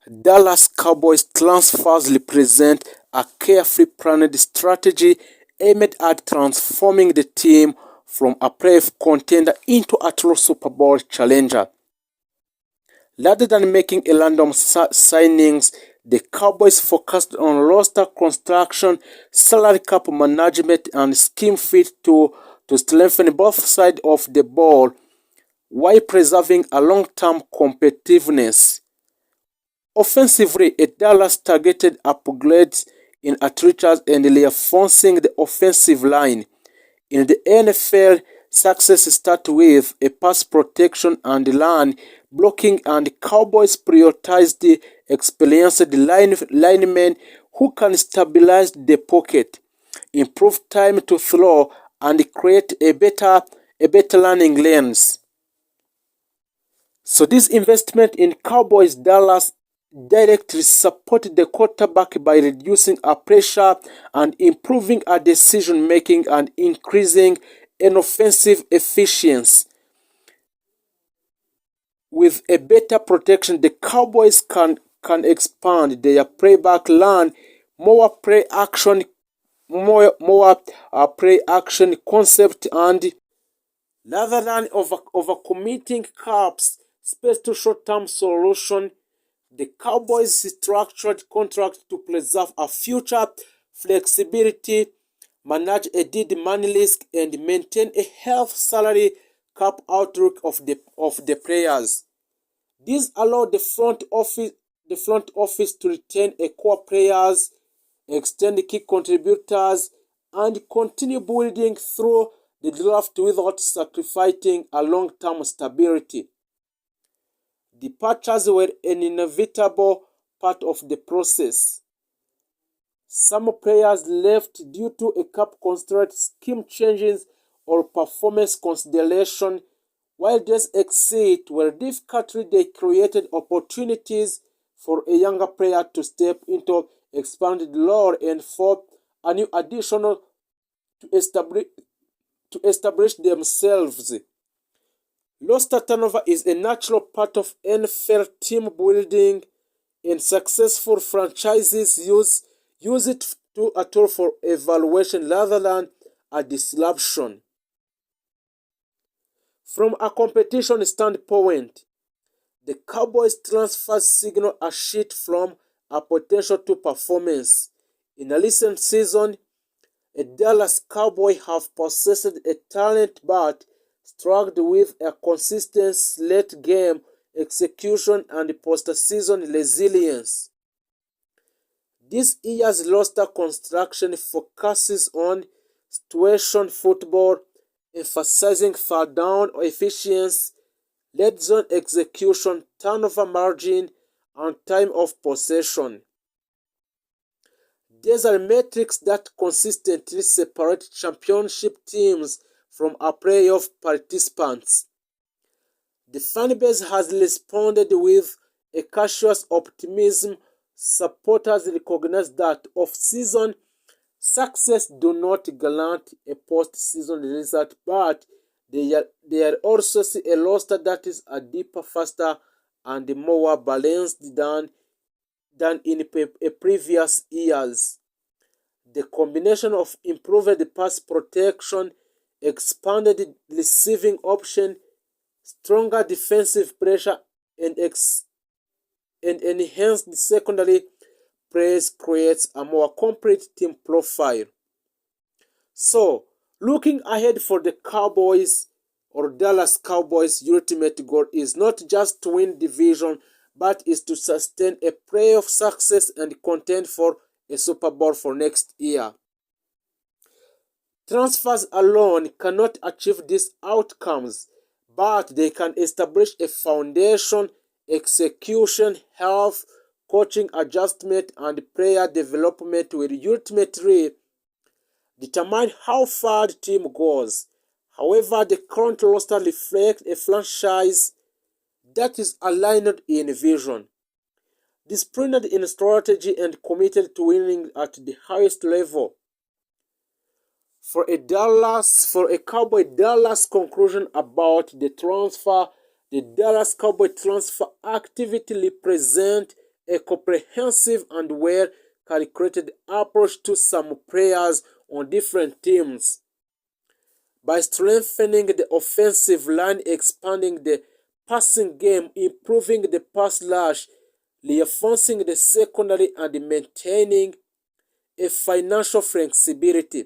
Dallas Cowboys transfers represent a carefully planned strategy aimed at transforming the team from a playoff contender into a true Super Bowl challenger. Rather than making a random signings, the Cowboys focused on roster construction, salary cap management, and scheme fit to strengthen both sides of the ball while preserving a long-term competitiveness. Offensively, Dallas targeted upgrades in athletes and reinforcing the offensive line. In the NFL, success starts with a pass protection and run blocking, and Cowboys prioritized the experienced linemen who can stabilize the pocket, improve time to throw, and create a better landing lanes. So this investment in Cowboys Dallas directly supported the quarterback by reducing our pressure and improving our decision making and increasing an offensive efficiency. With a better protection, the Cowboys can expand their playback, learn more play action, play action concept, and rather than overcommitting caps space to short-term solution, the Cowboys structured contract to preserve a future flexibility, manage a dead money risk, and maintain a healthy salary cap outlook of the players. This allowed the front office to retain a core players, extend key contributors, and continue building through the draft without sacrificing a long-term stability. Departures were an inevitable part of the process. Some players left due to a cap constraint, scheme changes, or performance consideration, while these exits were difficult. They created opportunities for a younger player to step into expanded role and for a new additional to establish themselves. Roster turnover is a natural part of NFL team building, and successful franchises use it to a tool for evaluation rather than a disruption. From a competition standpoint, the Cowboys transfer signal a shift from a potential to performance. In a recent season, a Dallas Cowboys have possessed a talent but struggled with a consistent late game execution and postseason resilience. This year's roster construction focuses on situation football, emphasizing third down efficiency, red zone execution, turnover margin, and time of possession. These are metrics that consistently separate championship teams from our playoff participants. The fanbase has responded with a cautious optimism. Supporters recognize that off-season success do not guarantee a post-season result, but they also see a roster that is a deeper, faster, and more balanced than in previous years. The combination of improved pass protection, expanded receiving option, stronger defensive pressure, and enhanced secondary plays creates a more complete team profile. So, looking ahead for the Cowboys or Dallas Cowboys' ultimate goal is not just to win division, but is to sustain a playoff success and contend for a Super Bowl for next year. Transfers alone cannot achieve these outcomes, but they can establish a foundation. Execution, health, coaching adjustment, and player development will ultimately determine how far the team goes. However, the current roster reflects a franchise that is aligned in vision, disciplined in strategy, and committed to winning at the highest level. For a Cowboy Dallas conclusion about the transfer, the Dallas Cowboy transfer activity represents a comprehensive and well-calculated approach to some players on different teams. By strengthening the offensive line, expanding the passing game, improving the pass rush, reinforcing the secondary, and maintaining a financial flexibility,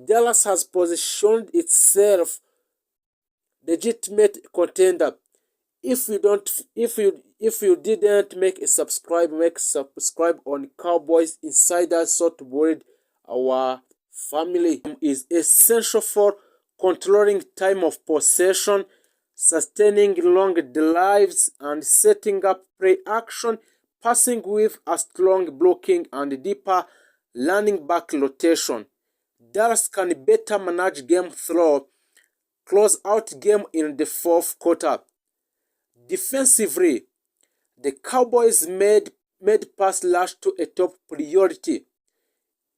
Dallas has positioned itself legitimate contender. If you didn't make subscribe on Cowboys Insider so to build our family is essential for controlling time of possession, sustaining long drives, and setting up play action, passing with a strong blocking and deeper running back rotation. Dallas can better manage game through close out game in the fourth quarter. Defensively, the Cowboys made pass rush to a top priority.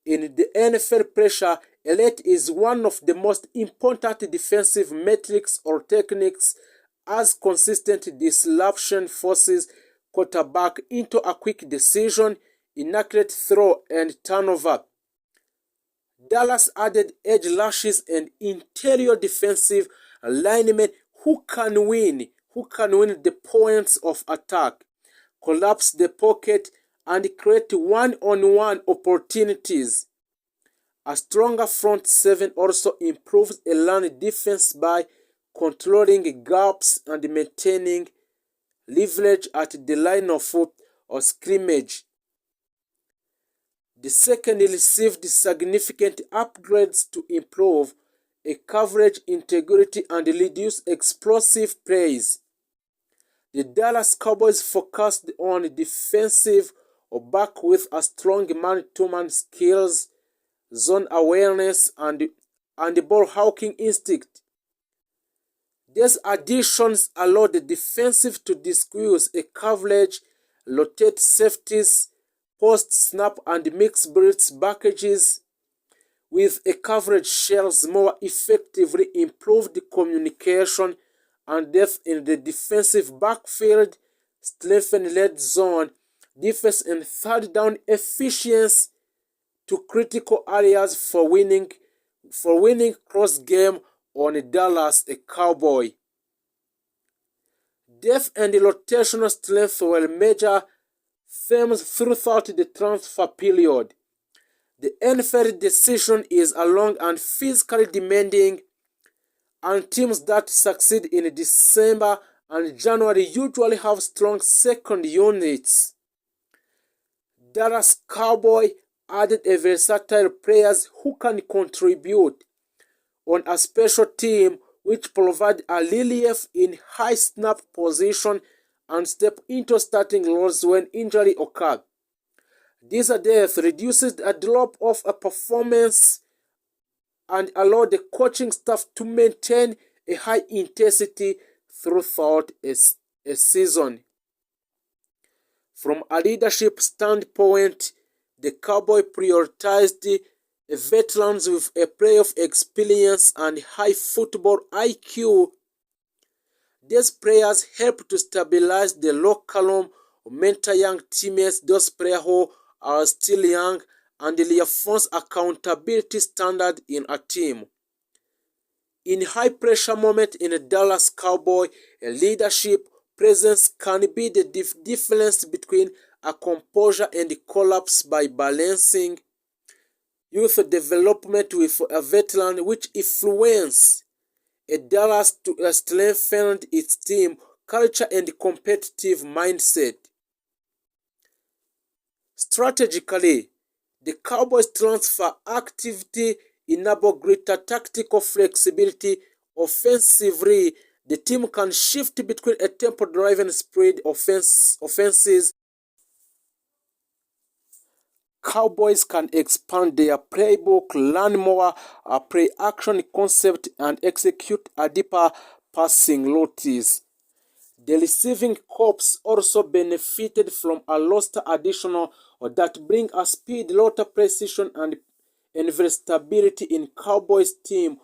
In the NFL, pressure elite is one of the most important defensive metrics or techniques, as consistent disruption forces quarterback into a quick decision, inaccurate throw, and turnover. Dallas added edge rushes and interior defensive linemen who can win the points of attack, collapse the pocket, and create one-on-one opportunities. A stronger front seven also improves a run defense by controlling gaps and maintaining leverage at the line of scrimmage. The second received significant upgrades to improve a coverage integrity and reduce explosive plays. The Dallas Cowboys focused on defensive back with a strong man-to-man skills, zone awareness, and ball hawking instinct. These additions allowed the defensive to disguise a coverage, rotate safeties, post-snap and mix blitz packages with a coverage shells more effectively, improved communication and depth in the defensive backfield, strengthened red zone defense, and third down efficiency to critical areas for winning cross game on Dallas a Cowboy. Depth and rotational strength were major themes throughout the transfer period. The NFL decision is a long and physically demanding, and teams that succeed in December and January usually have strong second units. Dallas Cowboy added a versatile players who can contribute on a special team, which provide a relief in high snap position and step into starting roles when injury occurs. This depth reduces a drop of a performance and allow the coaching staff to maintain a high intensity throughout a season. From a leadership standpoint, the Cowboys prioritized veterans with a playoff experience and high football IQ. These players help to stabilize the locker room, mentor young teammates, those players who are still young, and reinforce accountability standard in a team. In high-pressure moments in a Dallas Cowboy, a leadership presence can be the difference between a composure and collapse by balancing youth development with a veteran, which influence a Dallas to strengthen its team culture and competitive mindset. Strategically, the Cowboys' transfer activity enables greater tactical flexibility. Offensively, the team can shift between a tempo-driven spread offenses. Cowboys can expand their playbook, learn more play-action concept, and execute a deeper passing routes. The receiving corps also benefited from a roster additional that bring a speed, rotor precision, and versatility in Cowboys team.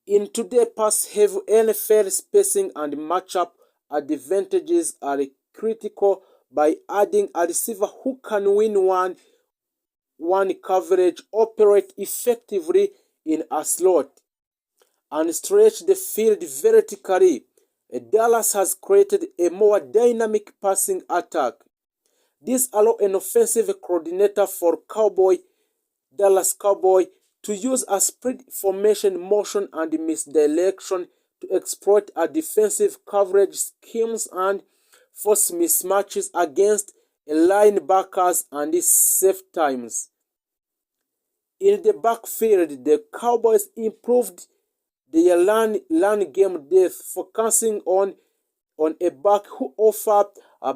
In today's pass-heavy NFL, spacing and matchup advantages are critical by adding a receiver who can win one coverage, operate effectively in a slot, and stretch the field vertically. Dallas has created a more dynamic passing attack. This allows an offensive coordinator for Dallas Cowboys to use a spread formation motion and misdirection to exploit a defensive coverage schemes and force mismatches against linebackers and safe times. In the backfield, the Cowboys improved their run game depth, focusing on a back who offered a